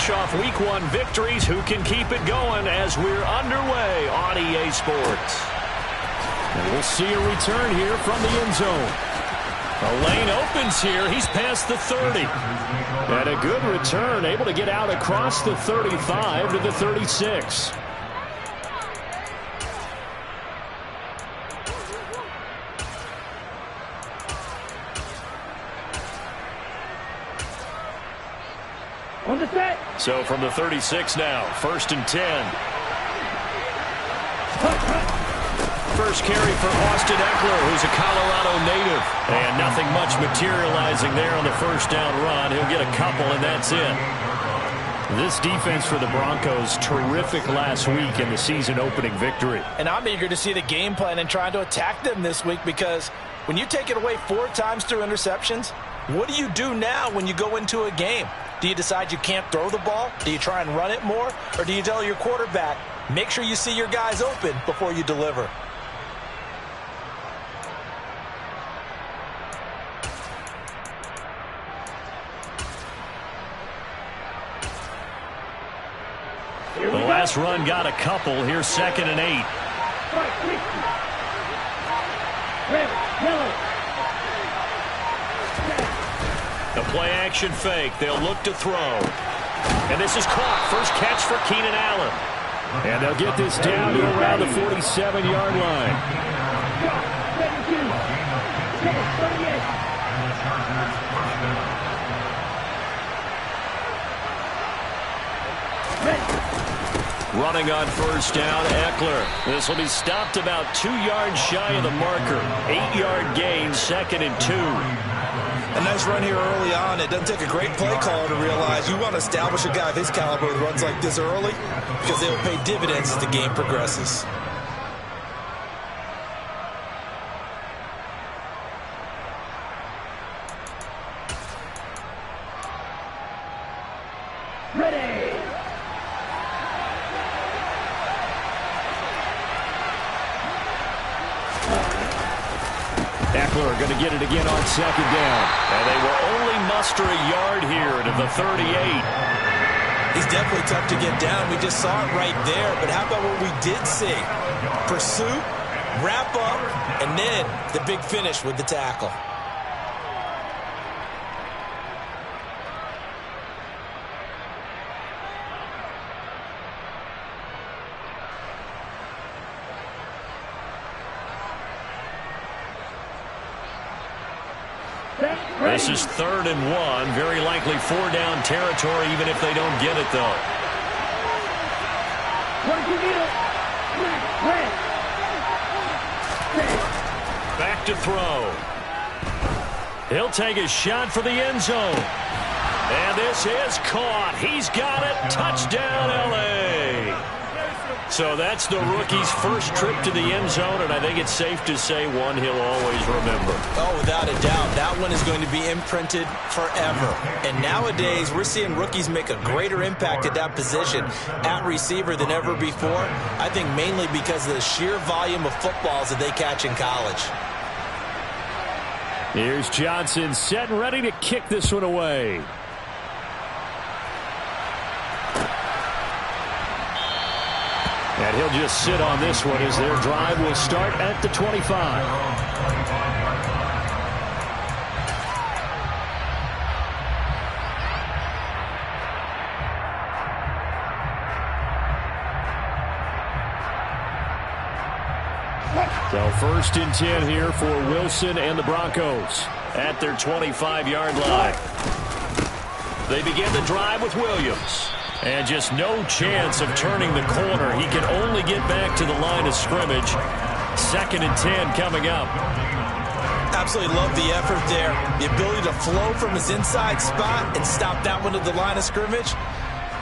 fresh off Week 1 victories. Who can keep it going as we're underway on EA Sports? And we'll see a return here from the end zone. A lane opens here. He's past the 30. And a good return, able to get out across the 35 to the 36. So from the 36 now, 1st and 10. First carry for Austin Eckler, who's a Colorado native. And nothing much materializing there on the first down run. He'll get a couple, and that's it. This defense for the Broncos, terrific last week in the season-opening victory. And I'm eager to see the game plan and trying to attack them this week, because when you take it away 4 times through interceptions, what do you do now when you go into a game? Do you decide you can't throw the ball? Do you try and run it more? Or do you tell your quarterback, make sure you see your guys open before you deliver? The last run got a couple. Here's 2nd and 8. The play action fake. They'll look to throw. And this is caught. First catch for Keenan Allen. And they'll get this down to around the 47-yard line. Running on first down, Eckler. This will be stopped about 2 yards shy of the marker. 8-yard gain, 2nd and 2. A nice run here early on. It doesn't take a great play caller to realize you want to establish a guy of his caliber with runs like this early, because they will pay dividends as the game progresses. Eckler going to get it again on 2nd down. And they will only muster a yard here to the 38. He's definitely tough to get down. We just saw it right there. But how about what we did see? Pursuit, wrap up, and then the big finish with the tackle. This is 3rd and 1. Very likely 4-down territory, even if they don't get it, though. Back to throw. He'll take a shot for the end zone. And this is caught. He's got it. Touchdown, L.A. So that's the rookie's first trip to the end zone, and I think it's safe to say one he'll always remember. Oh, without a doubt. That one is going to be imprinted forever. And nowadays, we're seeing rookies make a greater impact at that position at receiver than ever before. I think mainly because of the sheer volume of footballs that they catch in college. Here's Johnson set and ready to kick this one away. And he'll just sit on this one as their drive will start at the 25. So 1st and 10 here for Wilson and the Broncos at their 25-yard line. They begin the drive with Williams. And just no chance of turning the corner. He can only get back to the line of scrimmage. 2nd and 10 coming up. Absolutely love the effort there. The ability to flow from his inside spot and stop that one at the line of scrimmage.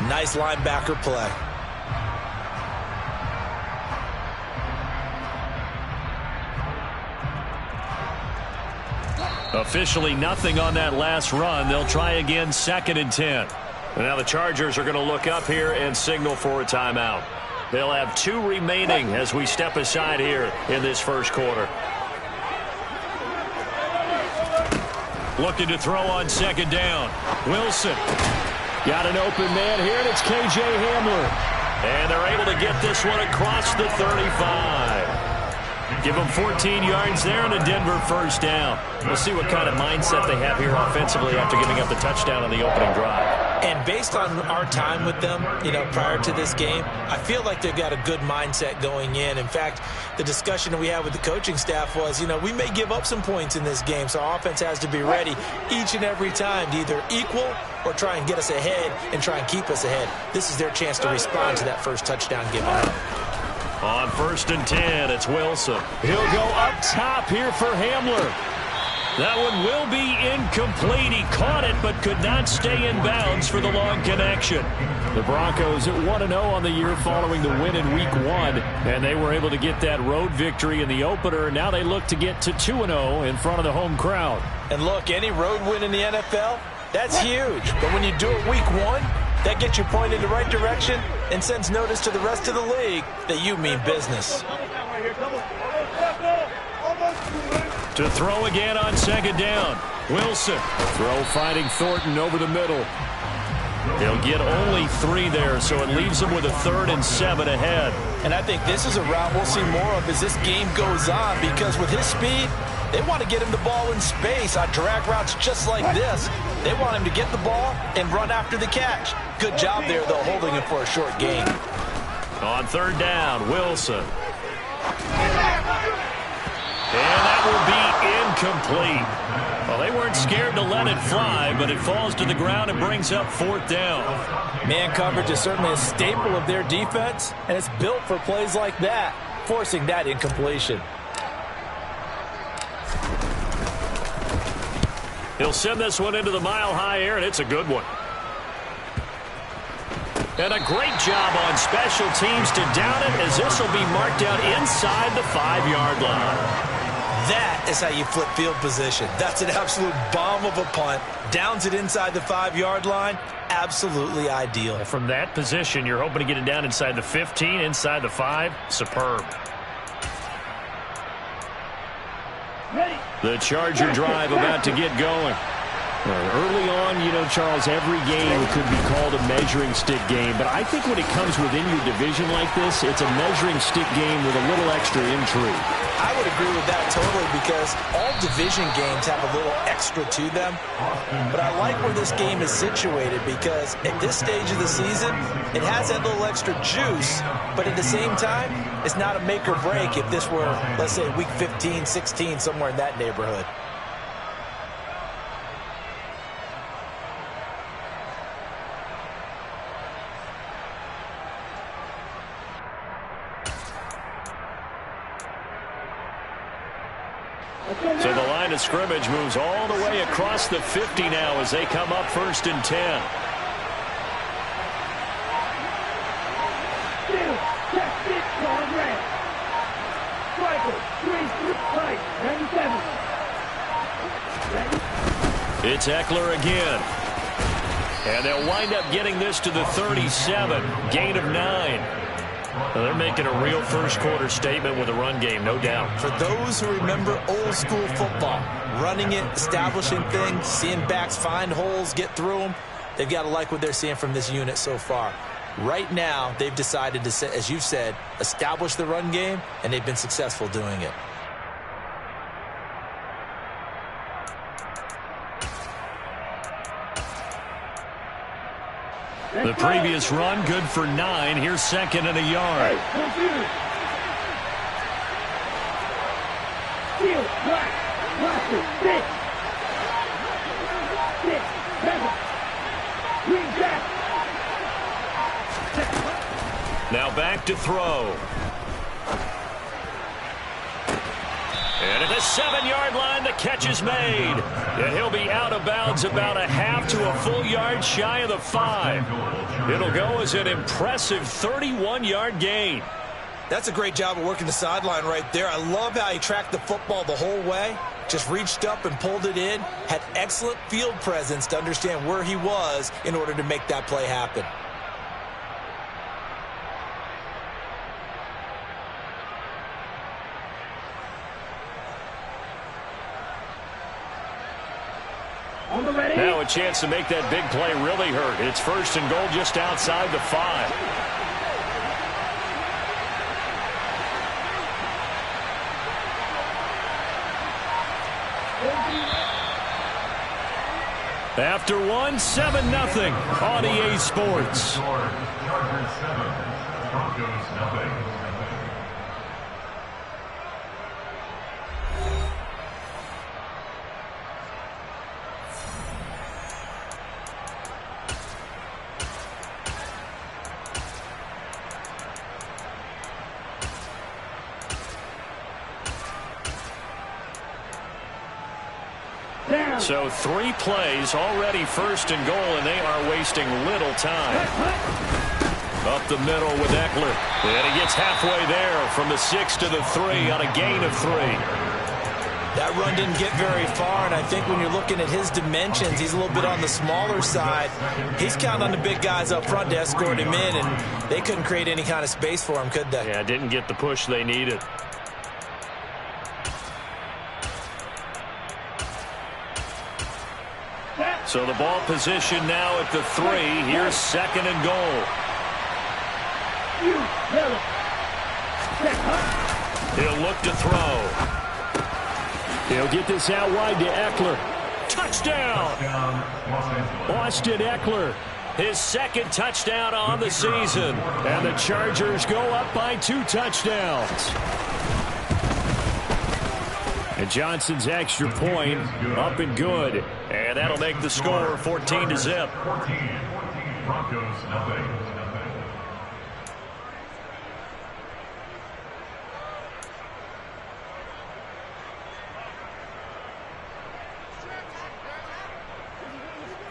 Nice linebacker play. Officially nothing on that last run. They'll try again 2nd and 10. And now the Chargers are going to look up here and signal for a timeout. They'll have 2 remaining as we step aside here in this first quarter. Looking to throw on 2nd down. Wilson. Got an open man here, and it's K.J. Hamler. And they're able to get this one across the 35. Give them 14 yards there and a Denver first down. We'll see what kind of mindset they have here offensively after giving up the touchdown on the opening drive. And based on our time with them, prior to this game, I feel like they've got a good mindset going in. In fact, the discussion that we had with the coaching staff was, we may give up some points in this game, so our offense has to be ready each and every time to either equal or try and get us ahead and try and keep us ahead. This is their chance to respond to that first touchdown given up. On 1st and 10, it's Wilson. He'll go up top here for Hamler. That one will be incomplete. He caught it but could not stay in bounds for the long connection. The Broncos at 1-0 on the year following the win in Week 1, and they were able to get that road victory in the opener. Now they look to get to 2-0 in front of the home crowd. And look, any road win in the NFL, that's huge. But when you do it Week 1, that gets you pointed in the right direction and sends notice to the rest of the league that you mean business. To throw again on 2nd down. Wilson. Throw finding Thornton over the middle. They'll get only 3 there, so it leaves them with a 3rd and 7 ahead. And I think this is a route we'll see more of as this game goes on, because with his speed, they want to get him the ball in space on drag routes just like this. They want him to get the ball and run after the catch. Good job there, though, holding him for a short gain. On 3rd down, Wilson. And that will be incomplete. Well, they weren't scared to let it fly, but it falls to the ground and brings up 4th down. Man coverage is certainly a staple of their defense, and it's built for plays like that, forcing that incompletion. He'll send this one into the mile-high air, and it's a good one. And a great job on special teams to down it, as this will be marked out inside the 5-yard line. That is how you flip field position. That's an absolute bomb of a punt. Downs it inside the 5-yard line. Absolutely ideal. From that position, you're hoping to get it down inside the 15, inside the 5. Superb. The Charger drive about to get going. Early on, Charles, every game could be called a measuring stick game. But I think when it comes within your division like this, it's a measuring stick game with a little extra intrigue. I would agree with that totally, because all division games have a little extra to them. But I like where this game is situated, because at this stage of the season, it has that little extra juice. But at the same time, it's not a make or break if this were, let's say, week 15, 16, somewhere in that neighborhood. So the line of scrimmage moves all the way across the 50 now as they come up 1st and 10. It's Eckler again. And they'll wind up getting this to the 37. Gain of 9. Well, they're making a real first-quarter statement with a run game, no doubt. For those who remember old-school football, running it, establishing things, seeing backs find holes, get through them, they've got to like what they're seeing from this unit so far. Right now, they've decided to, as you've said, establish the run game, and they've been successful doing it. The previous run, good for 9. Here's 2nd and a yard. Now back to throw. And at the 7-yard line, the catch is made. And he'll be out of bounds about a half to a full yard shy of the 5. It'll go as an impressive 31-yard gain. That's a great job of working the sideline right there. I love how he tracked the football the whole way. Just reached up and pulled it in. Had excellent field presence to understand where he was in order to make that play happen. Now a chance to make that big play really hurt. It's first and goal just outside the 5. After one, 7-0 on EA Sports. Chargers 7, Broncos nothing. So 3 plays already first and goal, and they are wasting little time. Up the middle with Eckler. And he gets halfway there from the 6 to the 3 on a gain of 3. That run didn't get very far, and I think when you're looking at his dimensions, he's a little bit on the smaller side. He's counting on the big guys up front to escort him in, and they couldn't create any kind of space for him, could they? Yeah, didn't get the push they needed. So the ball position now at the 3. Here's second and goal. He'll look to throw. He'll get this out wide to Eckler. Touchdown! Austin Eckler, his second touchdown on the season. And the Chargers go up by 2 touchdowns. And Johnson's extra point up and good. And that'll make the score 14-0. 14, Broncos nothing.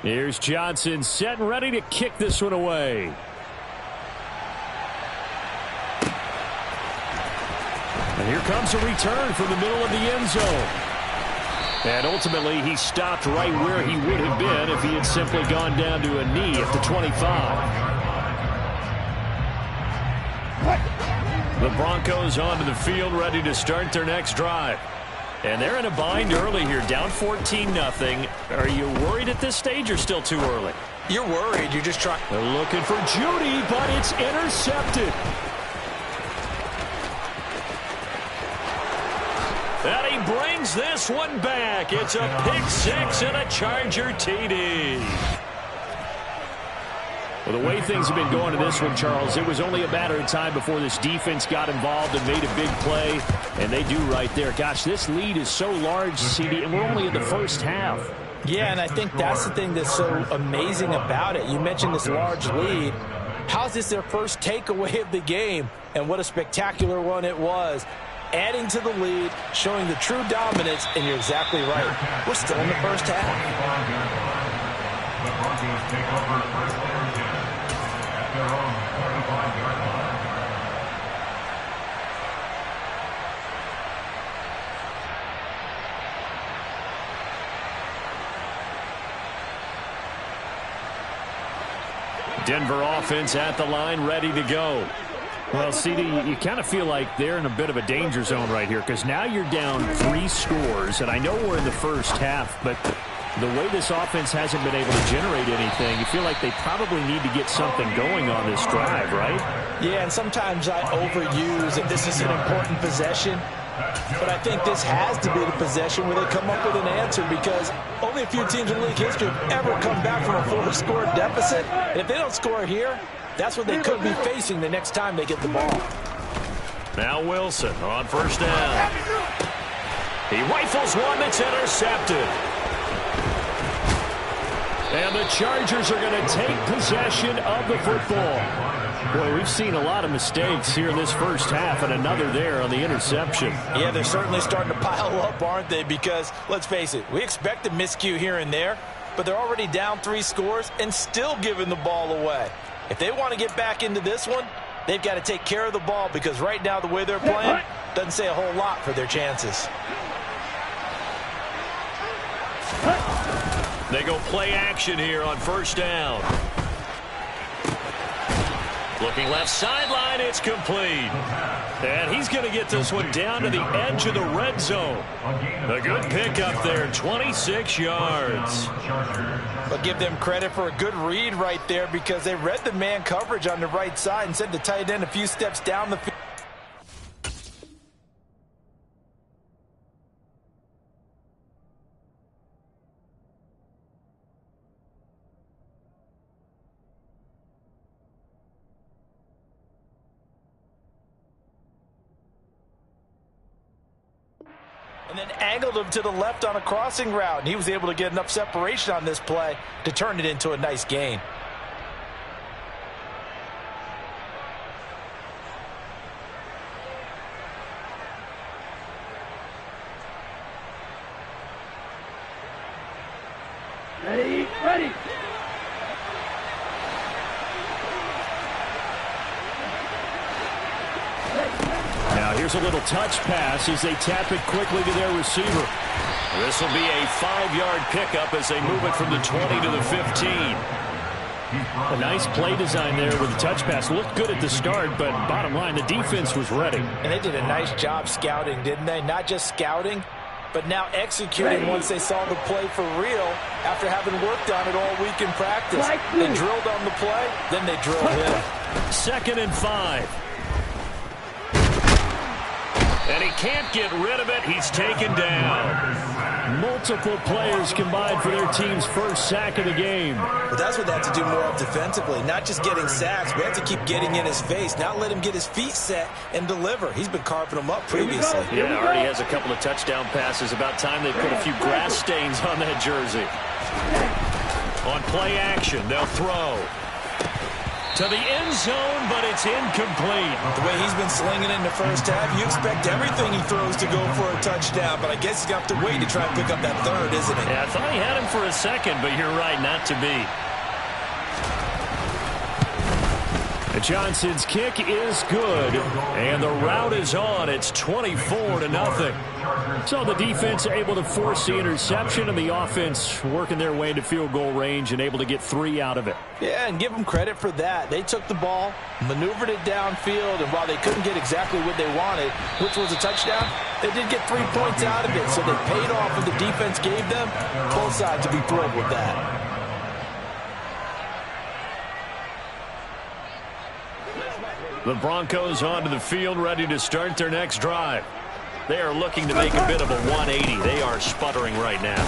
Here's Johnson set and ready to kick this one away. And here comes a return from the middle of the end zone. And ultimately, he stopped right where he would have been if he had simply gone down to a knee at the 25. The Broncos onto the field, ready to start their next drive. And they're in a bind early here, down 14-0. Are you worried at this stage or still too early? You're worried. You're just trying. They're looking for Judy, but it's intercepted. And he brings this one back. It's a pick-6 and a Charger TD. Well, the way things have been going to this one, Charles, it was only a matter of time before this defense got involved and made a big play, and they do right there. Gosh, this lead is so large, CD, and we're only in the first half. Yeah, and I think that's the thing that's so amazing about it. You mentioned this large lead. How's this their first takeaway of the game? And what a spectacular one it was. Adding to the lead, showing the true dominance, and you're exactly right. We're still in the first half. The Broncos take over first and 10 at their own 35-yard line. Denver offense at the line, ready to go. Well, CD, you kind of feel like they're in a bit of a danger zone right here because now you're down 3 scores, and I know we're in the first half, but the way this offense hasn't been able to generate anything, you feel like they probably need to get something going on this drive, right? Yeah, and sometimes I overuse that this is an important possession, but I think this has to be the possession where they come up with an answer because only a few teams in league history have ever come back from a 4-score deficit, and if they don't score here, that's what they could be facing the next time they get the ball. Now Wilson on first down. He rifles one that's intercepted. And the Chargers are going to take possession of the football. Boy, we've seen a lot of mistakes here in this first half, and another there on the interception. Yeah, they're certainly starting to pile up, aren't they? Because, let's face it, we expect a miscue here and there, but they're already down 3 scores and still giving the ball away. If they want to get back into this one, they've got to take care of the ball because right now the way they're playing doesn't say a whole lot for their chances. They go play action here on first down. Looking left sideline, it's complete. And he's going to get this one down to the edge of the red zone. A good pickup there, 26 yards. But give them credit for a good read right there because they read the man coverage on the right side and sent the tight end a few steps down the field. And then angled him to the left on a crossing route. And he was able to get enough separation on this play to turn it into a nice gain. Ready. Now here's a little touch pass as they tap it quickly to their receiver. This will be a 5-yard pickup as they move it from the 20 to the 15. A nice play design there with the touch pass. Looked good at the start, but bottom line, the defense was ready. And they did a nice job scouting, didn't they? Not just scouting, but now executing once they saw the play for real after having worked on it all week in practice. They drilled on the play, then they drilled him. 2nd and 5. And he can't get rid of it. He's taken down. Multiple players combined for their team's first sack of the game. But that's what they have to do more of defensively. Not just getting sacks. We have to keep getting in his face. Not let him get his feet set and deliver. He's been carving them up previously. Yeah, already has a couple of touchdown passes. About time they put a few grass stains on that jersey. On play action, they'll throw. To the end zone, but it's incomplete. The way he's been slinging in the first half, you expect everything he throws to go for a touchdown, but I guess he's got to wait to try and pick up that third, isn't he? Yeah, I thought he had him for a second, but you're right, not to be. Johnson's kick is good, and the route is on. It's 24-0. So the defense able to force the interception, and the offense working their way into field goal range and able to get 3 out of it. Yeah, and give them credit for that. They took the ball, maneuvered it downfield, and while they couldn't get exactly what they wanted, which was a touchdown, they did get 3 points out of it. So they paid off what the defense gave them. Both sides to be thrilled with that. The Broncos onto the field, ready to start their next drive. They are looking to make a bit of a 180. They are sputtering right now.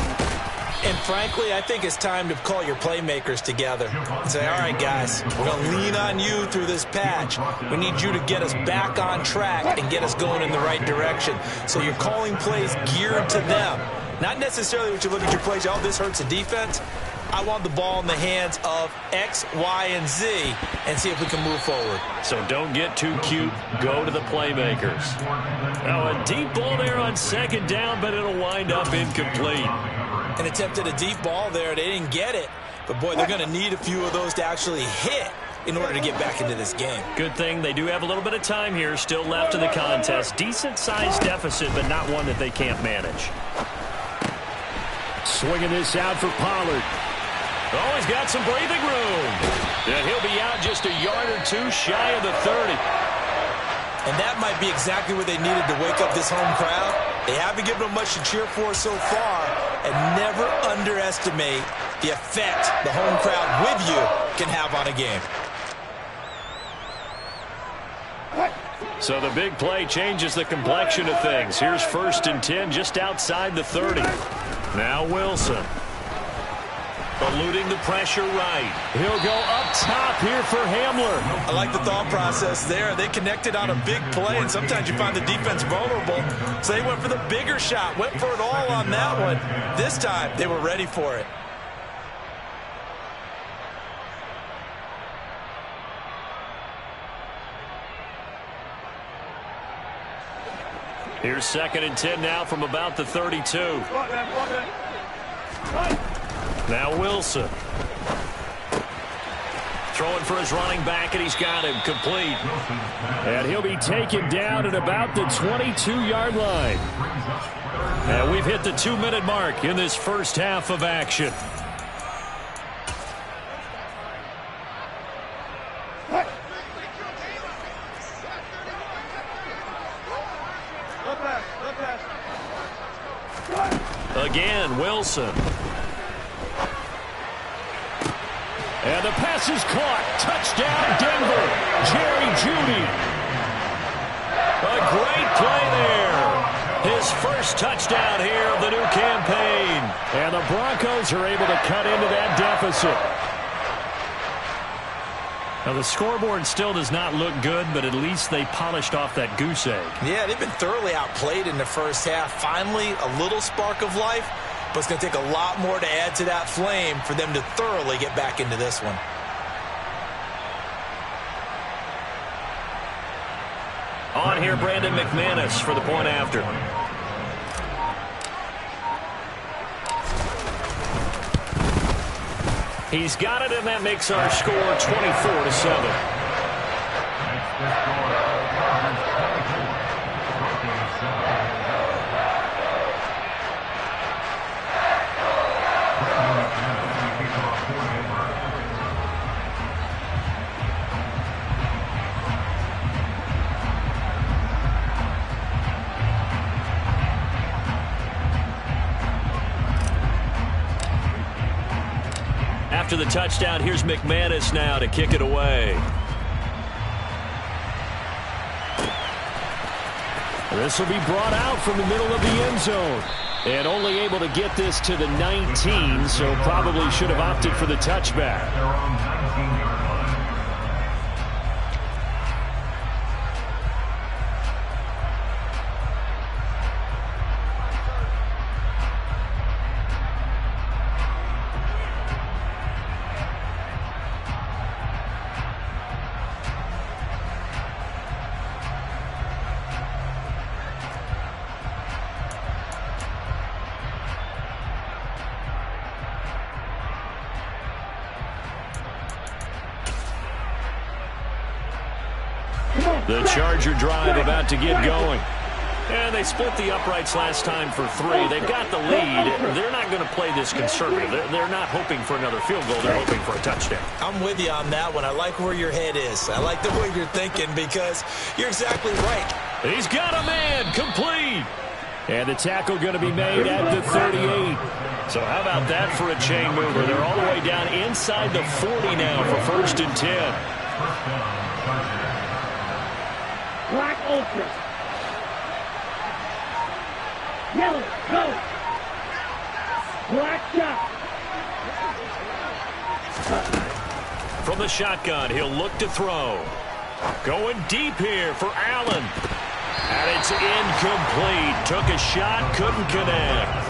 And frankly, I think it's time to call your playmakers together and say, all right, guys, we're going to lean on you through this patch. We need you to get us back on track and get us going in the right direction. So you're calling plays geared to them. Not necessarily what you look at your plays, oh, this hurts the defense. I want the ball in the hands of X, Y, and Z and see if we can move forward. So don't get too cute. Go to the playmakers. Now a deep ball there on 2nd down, but it'll wind up incomplete. And attempted a deep ball there. They didn't get it. But, boy, they're going to need a few of those to actually hit in order to get back into this game. Good thing they do have a little bit of time here still left in the contest. Decent-sized deficit, but not one that they can't manage. Swinging this out for Pollard. Oh, he's got some breathing room. And he'll be out just a yard or 2 shy of the 30. And that might be exactly what they needed to wake up this home crowd. They haven't given them much to cheer for so far. And never underestimate the effect the home crowd with you can have on a game. So the big play changes the complexion of things. Here's 1st and 10 just outside the 30. Now Wilson. Eluding the pressure right. He'll go up top here for Hamler. I like the thought process there. They connected on a big play, and sometimes you find the defense vulnerable. So they went for the bigger shot, went for it all on that one. This time, they were ready for it. Here's 2nd and 10 now from about the 32. Now Wilson. Throwing for his running back, and he's got him complete. And he'll be taken down at about the 22-yard line. And we've hit the 2-minute mark in this first half of action. Again, Wilson. And the pass is caught. Touchdown, Denver. Jerry Jeudy. A great play there. His first touchdown here of the new campaign. And the Broncos are able to cut into that deficit. Now, the scoreboard still does not look good, but at least they polished off that goose egg. Yeah, they've been thoroughly outplayed in the first half. Finally, a little spark of life, but it's going to take a lot more to add to that flame for them to thoroughly get back into this one. On here, Brandon McManus for the point after. He's got it, and that makes our score 24-7. After the touchdown, here's McManus now to kick it away. This will be brought out from the middle of the end zone. And only able to get this to the 19, so probably should have opted for the touchback. They're on 19-yard line. The Charger drive about to get going. And they split the uprights last time for 3. They've got the lead. They're not going to play this conservative. They're not hoping for another field goal. They're hoping for a touchdown. I'm with you on that one. I like where your head is. I like the way you're thinking because you're exactly right. He's got a man complete. And the tackle going to be made at the 38. So how about that for a chain mover? They're all the way down inside the 40 now for 1st and 10. First down, Chargers. Black Ultra. Yellow, go. Black shot. From the shotgun, he'll look to throw. Going deep here for Allen. And it's incomplete. Took a shot, couldn't connect.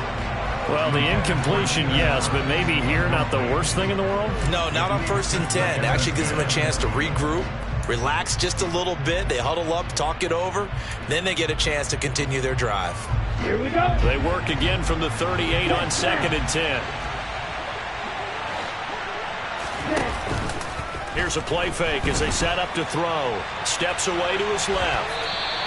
Well, the incompletion, yes, but maybe here not the worst thing in the world? No, not on 1st and 10. Actually gives them a chance to regroup, relax just a little bit. They huddle up, talk it over. Then they get a chance to continue their drive. Here we go. They work again from the 38 on 2nd and 10. Here's a play fake as they set up to throw. Steps away to his left.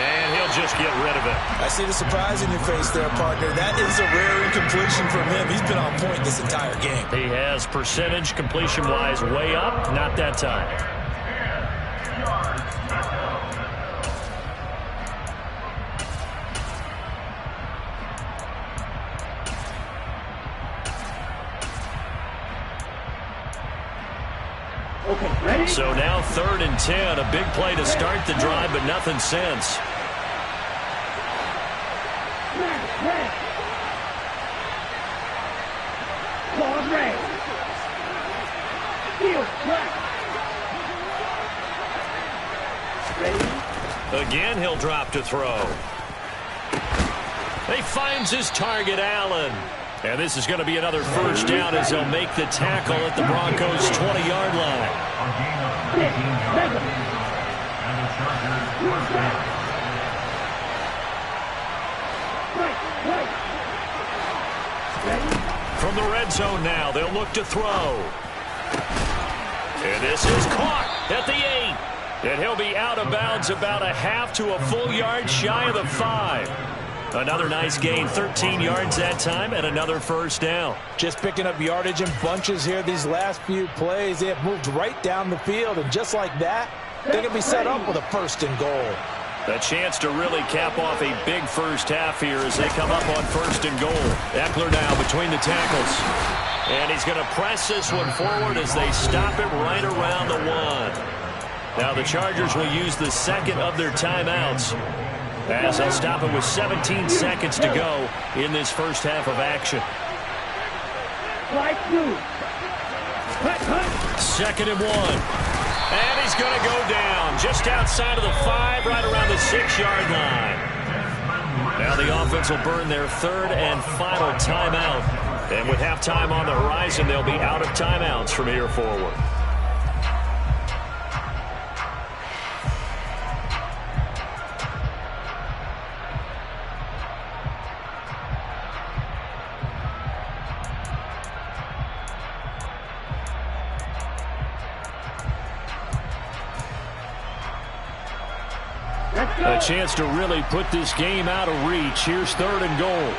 And he'll just get rid of it. I see the surprise in your face there, partner. That is a rare incompletion from him. He's been on point this entire game. He has percentage completion-wise way up. Not that time. Okay, ready? So now 3rd and 10. A big play to start the drive, but nothing since. Red. Claws red. Field black. Ready? Again, he'll drop to throw. He finds his target, Allen. And this is going to be another first down as they'll make the tackle at the Broncos' 20-yard line. A gain of 19 yards. And the Chargers first down. From the red zone now, they'll look to throw. And this is caught at the 8. And he'll be out of bounds about a half to a full yard shy of the 5. Another nice gain, 13 yards that time, and another first down. Just picking up yardage in bunches here these last few plays. They have moved right down the field, and just like that, they're going to be set up with a 1st and goal. A chance to really cap off a big first half here as they come up on 1st and goal. Eckler now between the tackles. And he's going to press this one forward as they stop it right around the 1. Now the Chargers will use the second of their timeouts as they'll stop it with 17 seconds to go in this first half of action. Right through. Cut. 2nd and 1. And he's going to go down just outside of the 5, right around the 6-yard line. Now the offense will burn their 3rd and final timeout. And with halftime on the horizon, they'll be out of timeouts from here forward. A chance to really put this game out of reach. Here's 3rd and goal.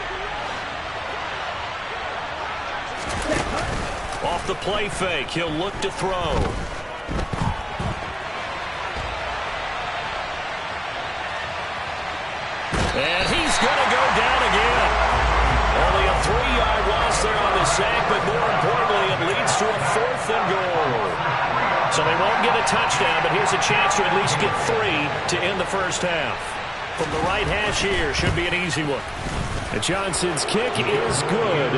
Off the play fake, he'll look to throw. And he's going to go down again. Only a 3-yard loss there on the sack, but more importantly, it leads to a 4th and goal. So they won't get a touchdown, but here's a chance to at least get 3 to end the first half. From the right hash here, should be an easy one. And Johnson's kick is good.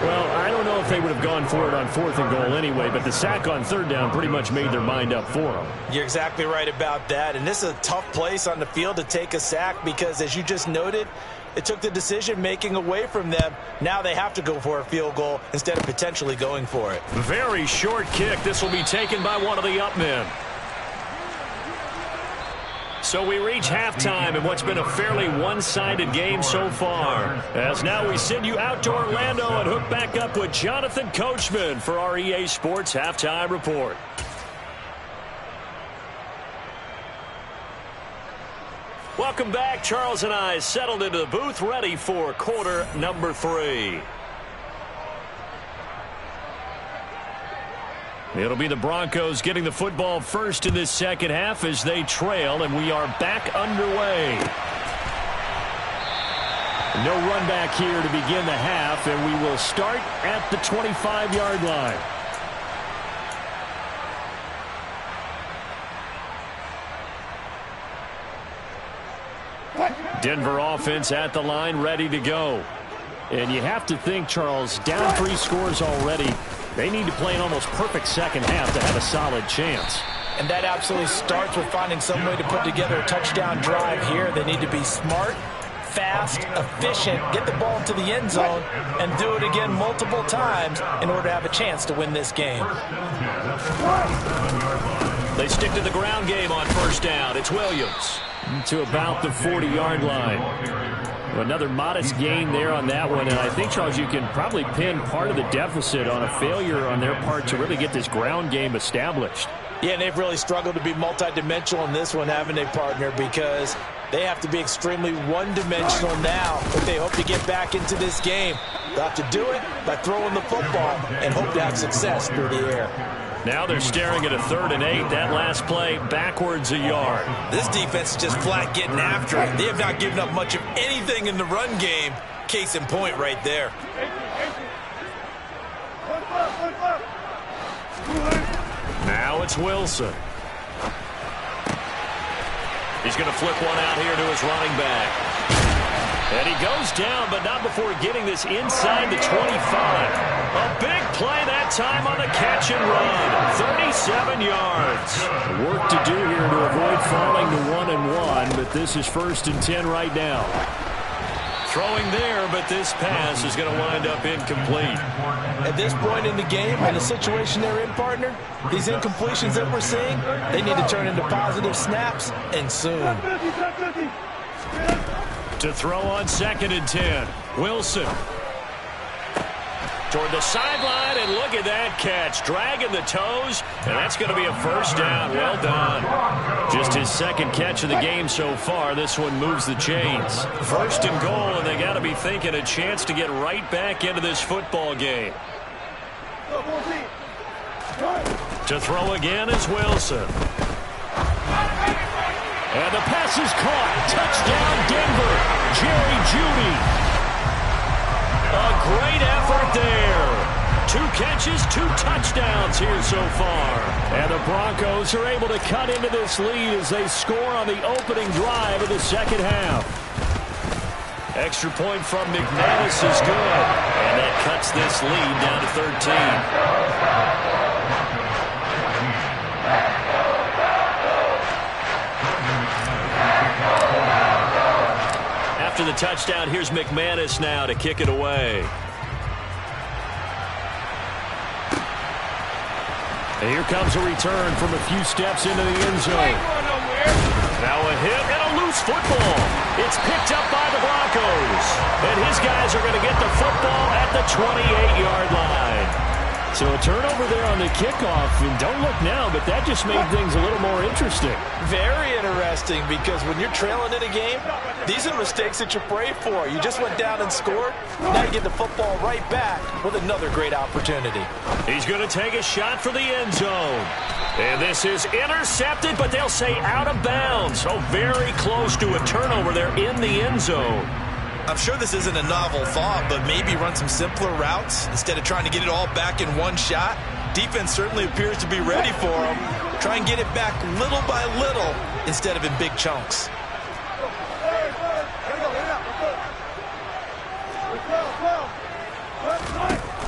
Well, I don't know if they would have gone for it on 4th and goal anyway, but the sack on 3rd down pretty much made their mind up for them. You're exactly right about that, and this is a tough place on the field to take a sack because, as you just noted, it took the decision-making away from them. Now they have to go for a field goal instead of potentially going for it. Very short kick. This will be taken by one of the up men. So we reach halftime in what's been a fairly one-sided game so far. As now we send you out to Orlando and hook back up with Jonathan Coachman for our EA Sports Halftime Report. Welcome back. Charles and I settled into the booth, ready for quarter number 3. It'll be the Broncos getting the football first in this second half as they trail, and we are back underway. No run back here to begin the half, and we will start at the 25-yard line. Denver offense at the line, ready to go. And you have to think, Charles, down 3 scores already. They need to play an almost perfect second half to have a solid chance. And that absolutely starts with finding some way to put together a touchdown drive here. They need to be smart, fast, efficient, get the ball into the end zone, and do it again multiple times in order to have a chance to win this game. They stick to the ground game on 1st down. It's Williams to about the 40-yard line. Another modest gain there on that one, and I think, Charles, you can probably pin part of the deficit on a failure on their part to really get this ground game established. Yeah, and they've really struggled to be multidimensional in this one, haven't they, partner, because they have to be extremely one-dimensional now if they hope to get back into this game. They'll have to do it by throwing the football and hope to have success through the air. Now they're staring at a 3rd and 8. That last play, backwards a yard. This defense is just flat getting after it. They have not given up much of anything in the run game. Case in point right there. Now it's Wilson. He's going to flip one out here to his running back. And he goes down, but not before getting this inside the 25. A big play that time on the catch and run. 37 yards. Work to do here to avoid falling to 1-1, but this is 1st and 10 right now. Throwing there, but this pass is going to wind up incomplete. At this point in the game, and the situation they're in, partner, these incompletions that we're seeing, they need to turn into positive snaps, and soon. To throw on 2nd and 10. Wilson. Toward the sideline, and look at that catch. Dragging the toes, and that's going to be a 1st down. Well done. Just his 2nd catch of the game so far. This one moves the chains. 1st and goal, and they got to be thinking a chance to get right back into this football game. To throw again is Wilson. And the pass is caught. Touchdown, Denver. Jerry Jeudy. A great effort there. 2 catches, 2 touchdowns here so far. And the Broncos are able to cut into this lead as they score on the opening drive of the second half. Extra point from McManus is good. And that cuts this lead down to 13. After the touchdown, here's McManus now to kick it away. And here comes a return from a few steps into the end zone. Now a hit and a loose football. It's picked up by the Broncos. And his guys are going to get the football at the 28-yard line. So a turnover there on the kickoff. And don't look now, but that just made things a little more interesting. Very interesting, because when you're trailing in a game, these are mistakes that you pray for. You just went down and scored. Now you get the football right back with another great opportunity. He's going to take a shot for the end zone. And this is intercepted, but they'll say out of bounds. So very close to a turnover there in the end zone. I'm sure this isn't a novel thought, but maybe run some simpler routes instead of trying to get it all back in one shot. Defense certainly appears to be ready for them. Try and get it back little by little instead of in big chunks.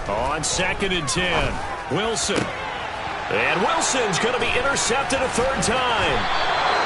On 2nd and 10, Wilson. And Wilson's going to be intercepted a 3rd time.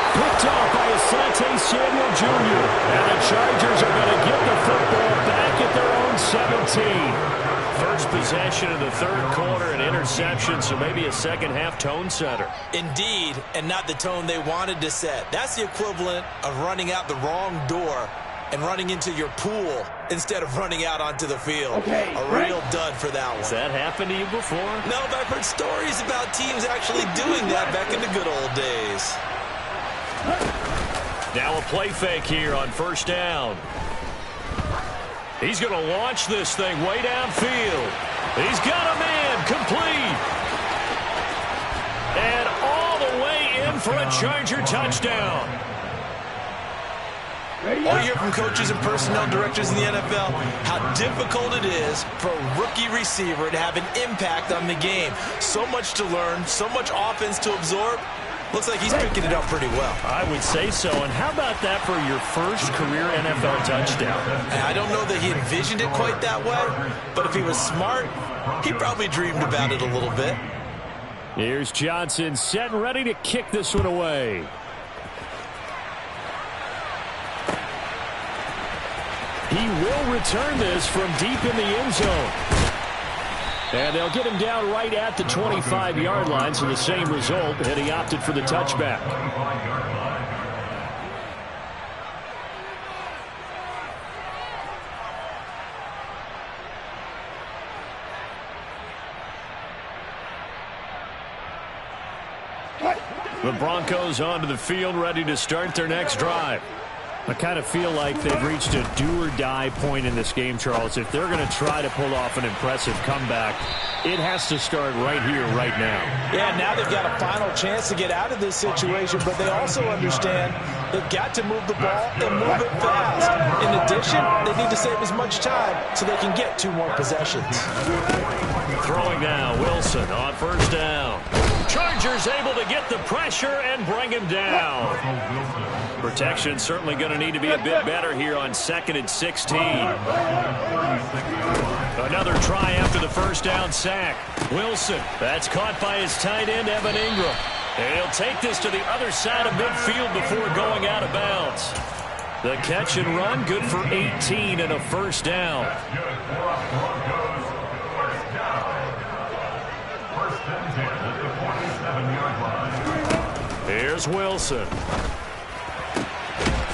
Picked off by Asante Samuel Jr. And the Chargers are going to get the football back at their own 17. First possession of the 3rd quarter, an interception, so maybe a second-half tone setter. Indeed, and not the tone they wanted to set. That's the equivalent of running out the wrong door and running into your pool instead of running out onto the field. Okay, a real dud for that one. Has that happened to you before? No, but I've heard stories about teams actually doing that back in the good old days. Now a play fake here on 1st down. He's going to launch this thing way downfield. He's got a man complete. And all the way in for a Charger touchdown. All you hear from coaches and personnel directors in the NFL, how difficult it is for a rookie receiver to have an impact on the game. So much to learn, so much offense to absorb. Looks like he's picking it up pretty well. I would say so. And how about that for your first career NFL touchdown? I don't know that he envisioned it quite that way, but if he was smart, he probably dreamed about it a little bit. Here's Johnson set and ready to kick this one away. He will return this from deep in the end zone. And they'll get him down right at the 25-yard line, so the same result, and he opted for the touchback. The Broncos onto the field, ready to start their next drive. I kind of feel like they've reached a do-or-die point in this game, Charles. If they're going to try to pull off an impressive comeback, it has to start right here, right now. Yeah, now they've got a final chance to get out of this situation, but they also understand they've got to move the ball and move it fast. In addition, they need to save as much time so they can get 2 more possessions. Throwing now, Wilson on 1st down. Chargers able to get the pressure and bring him down. Protection certainly going to need to be a bit better here on 2nd and 16. Another try after the 1st down sack. Wilson, that's caught by his tight end, Evan Ingram. And he'll take this to the other side of midfield before going out of bounds. The catch and run, good for 18 and a 1st down. Here's Wilson.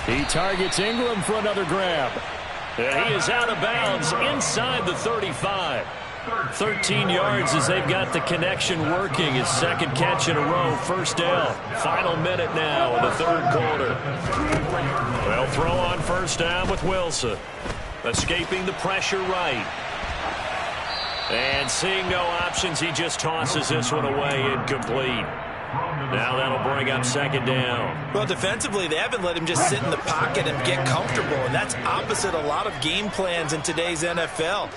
He targets Ingram for another grab. And he is out of bounds inside the 35. 13 yards as they've got the connection working. His 2nd catch in a row, 1st down. Final minute now in the 3rd quarter. They'll throw on 1st down with Wilson. Escaping the pressure right. And seeing no options, he just tosses this one away incomplete. Now that'll bring up second down. Well, defensively, they haven't let him just sit in the pocket and get comfortable, and that's opposite a lot of game plans in today's NFL.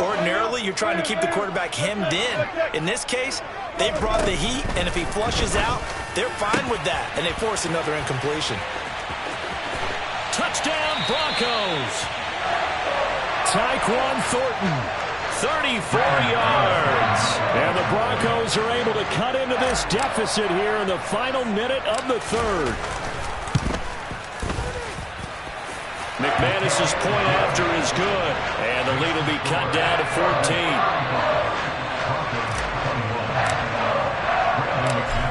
Ordinarily, you're trying to keep the quarterback hemmed in. In this case, they brought the heat, and if he flushes out, they're fine with that, and they force another incompletion. Touchdown, Broncos. Tyquan Thornton. 34 yards. And the Broncos are able to cut into this deficit here in the final minute of the third. McManus's point after is good. And the lead will be cut down to 14.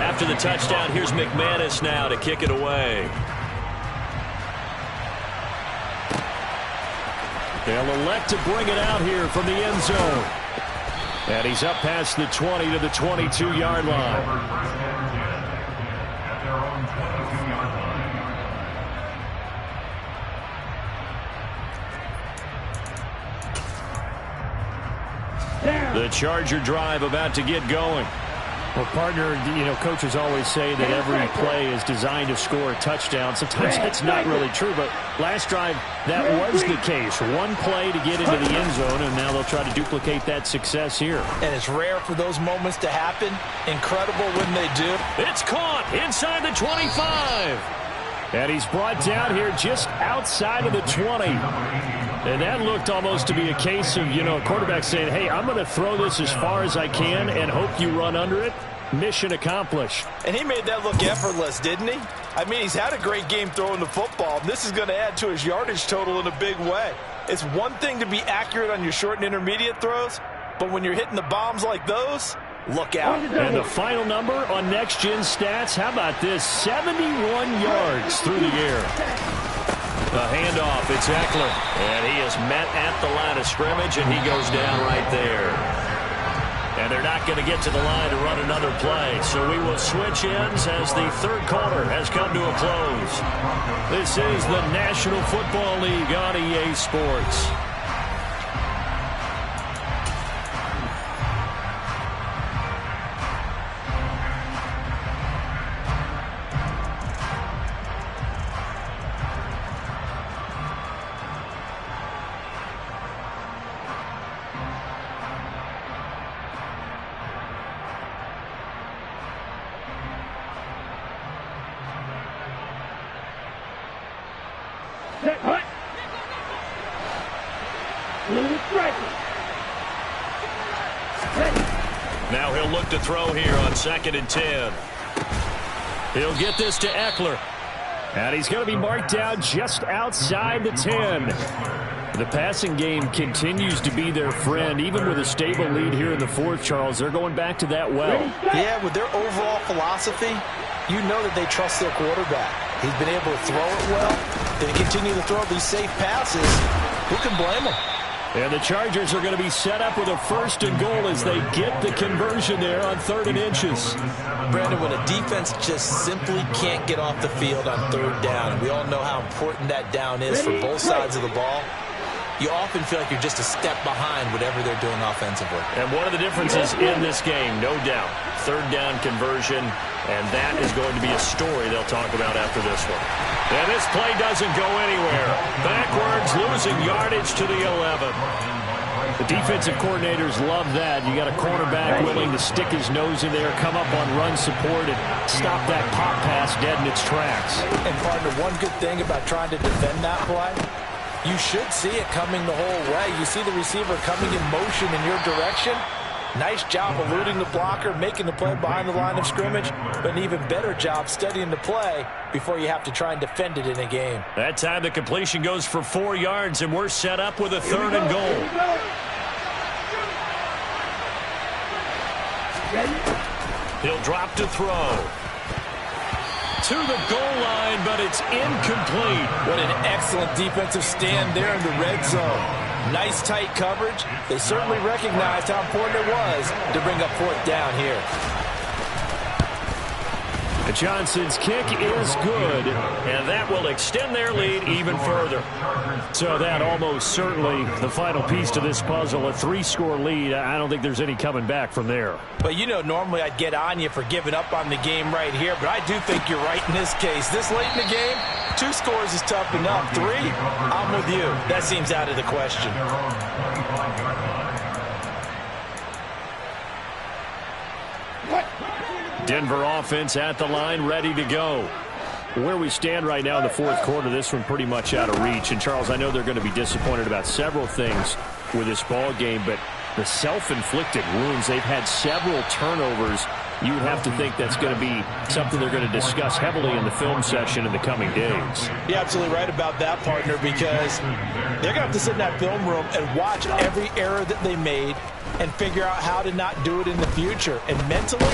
After the touchdown, here's McManus now to kick it away. They'll elect to bring it out here from the end zone. And he's up past the 20 to the 22-yard line. The Charger drive about to get going. Well, partner, coaches always say that every play is designed to score a touchdown. Sometimes that's not really true, but last drive, that was the case. One play to get into the end zone, and now they'll try to duplicate that success here. And it's rare for those moments to happen. Incredible when they do. It's caught inside the 25. And he's brought down here just outside of the 20. And that looked almost to be a case of, a quarterback saying, hey, I'm going to throw this as far as I can and hope you run under it. Mission accomplished. And he made that look effortless, didn't he? I mean, he's had a great game throwing the football. This is going to add to his yardage total in a big way. It's one thing to be accurate on your short and intermediate throws, but when you're hitting the bombs like those, look out. And the final number on Next Gen Stats, how about this? 71 yards through the air. The handoff, it's Eckler. And he is met at the line of scrimmage, and he goes down right there. And they're not going to get to the line to run another play. So we will switch ends as the third quarter has come to a close. This is the National Football League on EA Sports. Now he'll look to throw here on 2nd and 10. He'll get this to Eckler. And he's going to be marked down just outside the 10. The passing game continues to be their friend. Even with a stable lead here in the fourth, Charles, they're going back to that well. Yeah, with their overall philosophy, you know that they trust their quarterback. He's been able to throw it well. They continue to throw these safe passes. Who can blame them? And the Chargers are going to be set up with a 1st and goal as they get the conversion there on 3rd and inches. Brandon, when a defense just simply can't get off the field on 3rd down, and we all know how important that down is for both sides of the ball, you often feel like you're just a step behind whatever they're doing offensively. And one of the differences in this game, no doubt, 3rd down conversion, and that is going to be a story they'll talk about after this one. And this play doesn't go anywhere. Backwards, losing yardage to the 11. The defensive coordinators love that. You got a cornerback willing to stick his nose in there, come up on run support, and stop that pop pass dead in its tracks. And, partner, one good thing about trying to defend that play, you should see it coming the whole way. You see the receiver coming in motion in your direction. Nice job eluding the blocker, making the play behind the line of scrimmage, but an even better job studying the play before you have to try and defend it in a game. That time the completion goes for 4 yards, and we're set up with a 3rd and goal. He'll drop to throw. To the goal line, but it's incomplete. What an excellent defensive stand there in the red zone. Nice tight coverage. They certainly recognized how important it was to bring up 4th down here. Johnson's kick is good, and that will extend their lead even further. So that almost certainly the final piece to this puzzle, a 3-score lead. I don't think there's any coming back from there. But, you know, normally I'd get on you for giving up on the game right here, but I do think you're right in this case. This late in the game, 2 scores is tough enough. 3, I'm with you. That seems out of the question. Denver offense at the line, ready to go. Where we stand right now in the fourth quarter, this one pretty much out of reach. And, Charles, I know they're going to be disappointed about several things with this ball game, but the self-inflicted wounds, they've had several turnovers. You would have to think that's going to be something they're going to discuss heavily in the film session in the coming days. You're absolutely right about that, partner, because they're going to have to sit in that film room and watch every error that they made and figure out how to not do it in the future. And mentally,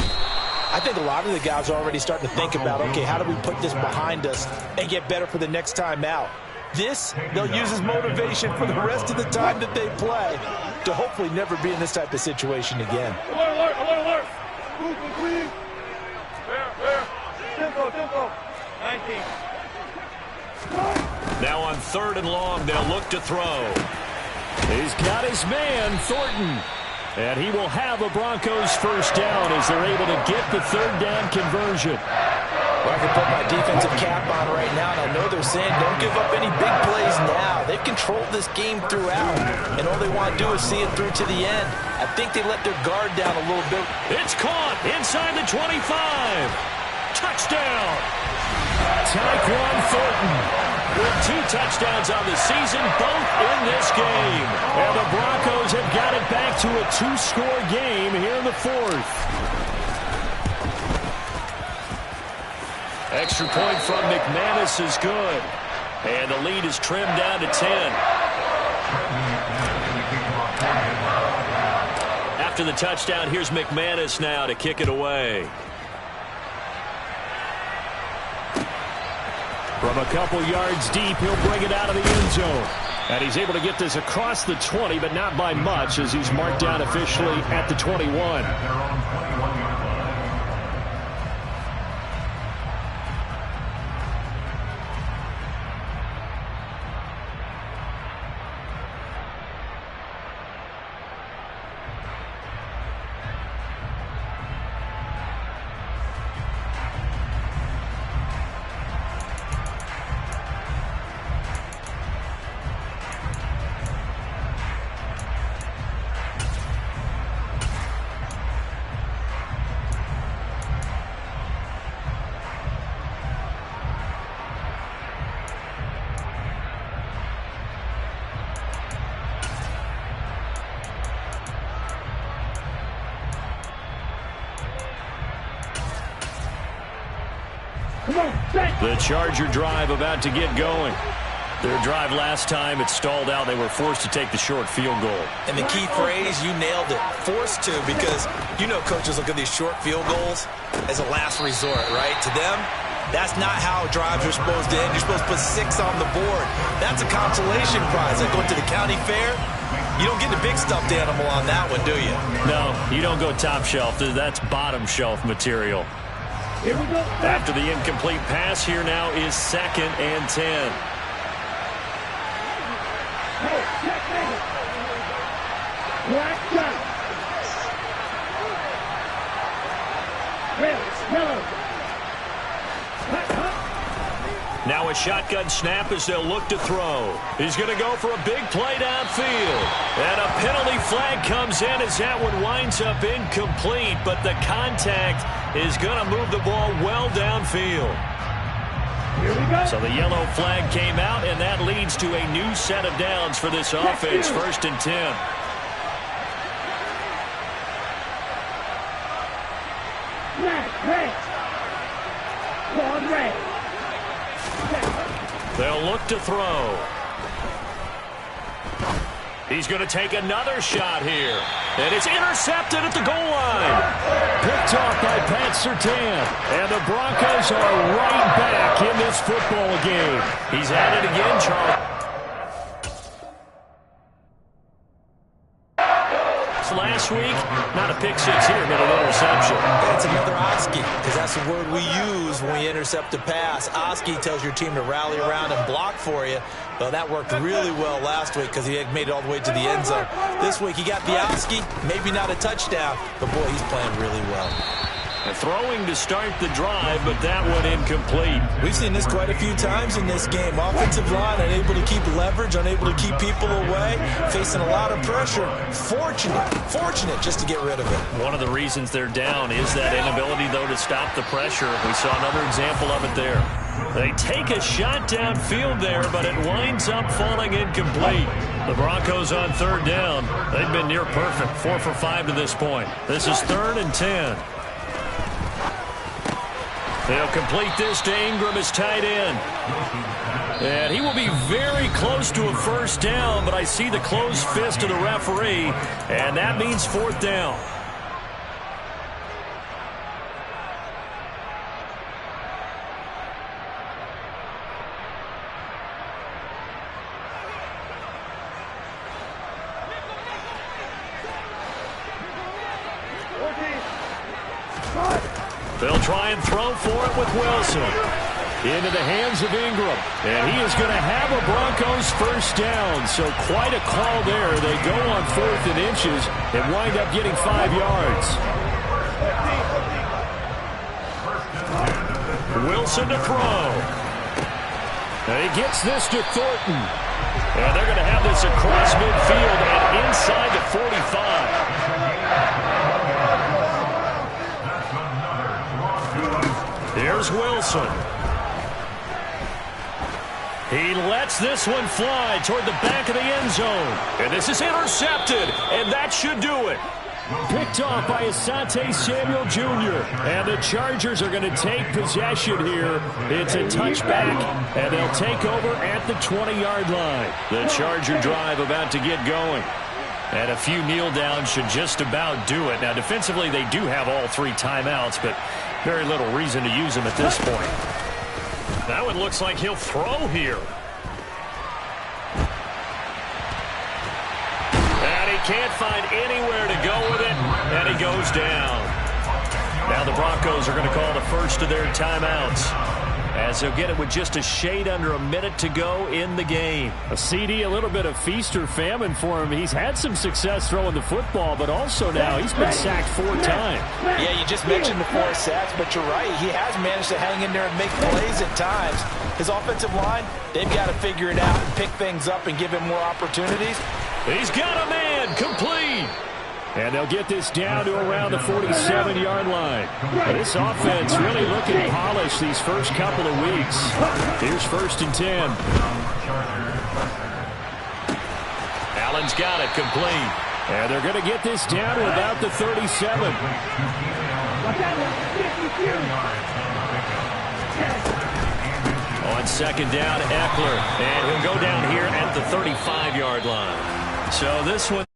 I think a lot of the guys are already starting to think about, okay, how do we put this behind us and get better for the next time out? This, they'll use as motivation for the rest of the time that they play to hopefully never be in this type of situation again. Alert, alert, alert. Move, please. Where? Tempo. 19. Now on 3rd and long, they'll look to throw. He's got his man, Thornton. And he will have a Broncos first down as they're able to get the 3rd down conversion. Well, I can put my defensive cap on right now, and I know they're saying don't give up any big plays now. They've controlled this game throughout, and all they want to do is see it through to the end. I think they let their guard down a little bit. It's caught inside the 25. Touchdown. Tyquan Thornton with 2 touchdowns on the season, both in this game. And the Broncos have got it back to a 2-score game here in the 4th. Extra point from McManus is good. And the lead is trimmed down to 10. After the touchdown, here's McManus now to kick it away. From a couple yards deep, he'll bring it out of the end zone. And he's able to get this across the 20, but not by much, as he's marked down officially at the 21. The Charger drive about to get going. Their drive last time, it stalled out. They were forced to take the short field goal. And the key phrase, you nailed it, forced to, because you know coaches look at these short field goals as a last resort, right? To them, that's not how drives are supposed to end. You're supposed to put 6 on the board. That's a consolation prize. Like going to the county fair, you don't get the big stuffed animal on that one, do you? No, you don't go top shelf. That's bottom shelf material. Here we go. After the incomplete pass, here now is 2nd and 10. Hey, check that. Black shot. Red, yellow. Now a shotgun snap as they'll look to throw. He's going to go for a big play downfield. And a penalty flag comes in as that one winds up incomplete. But the contact is going to move the ball well downfield. Here we go. So the yellow flag came out, and that leads to a new set of downs for this offense. 1st and 10. Red. Quad red. They'll look to throw. He's going to take another shot here. And it's intercepted at the goal line. Picked off by Pat Surtain. And the Broncos are right back in this football game. He's at it again, Charles. six last week. Not a pick six here, but an interception. That's another Oski, because that's the word we use when we intercept a pass. Oski tells your team to rally around and block for you. Well, that worked really well last week because he had made it all the way to the end zone. This week he got the Oski, maybe not a touchdown, but boy, he's playing really well. Throwing to start the drive, but that one incomplete. We've seen this quite a few times in this game. Offensive line unable to keep leverage, unable to keep people away, facing a lot of pressure. Fortunate just to get rid of it. One of the reasons they're down is that inability, though, to stop the pressure. We saw another example of it there. They take a shot downfield there, but it winds up falling incomplete. The Broncos on third down. They've been near perfect, 4 for 5 to this point. This is 3rd and 10. They'll complete this to Ingram as tight end. And he will be very close to a first down, but I see the closed fist of the referee, and that means 4th down. They'll try and throw for it with Wilson. Into the hands of Ingram. And he is going to have a Broncos first down. So quite a call there. They go on 4th and inches and wind up getting 5 yards. Wilson to throw. And he gets this to Thornton. And they're going to have this across midfield and inside the 45. Here's Wilson. He lets this one fly toward the back of the end zone. And this is intercepted, and that should do it. Picked off by Asante Samuel Jr. And the Chargers are going to take possession here. It's a touchback, and they'll take over at the 20-yard line. The Charger drive about to get going. And a few kneel downs should just about do it. Now, defensively, they do have all 3 timeouts, but very little reason to use them at this point. That one looks like he'll throw here. And he can't find anywhere to go with it, and he goes down. Now the Broncos are going to call the first of their timeouts, as they'll get it with just a shade under a minute to go in the game. A CD, a little bit of feast or famine for him. He's had some success throwing the football, but also now he's been sacked 4 times. Yeah, you just mentioned the 4 sacks, but you're right. He has managed to hang in there and make plays at times. His offensive line, they've got to figure it out and pick things up and give him more opportunities. He's got a man complete. And they'll get this down to around the 47-yard line. This offense really looking polished these first couple of weeks. Here's 1st and 10. Allen's got it complete. And they're going to get this down to about the 37. On 2nd down, Eckler. And he'll go down here at the 35-yard line. So this one...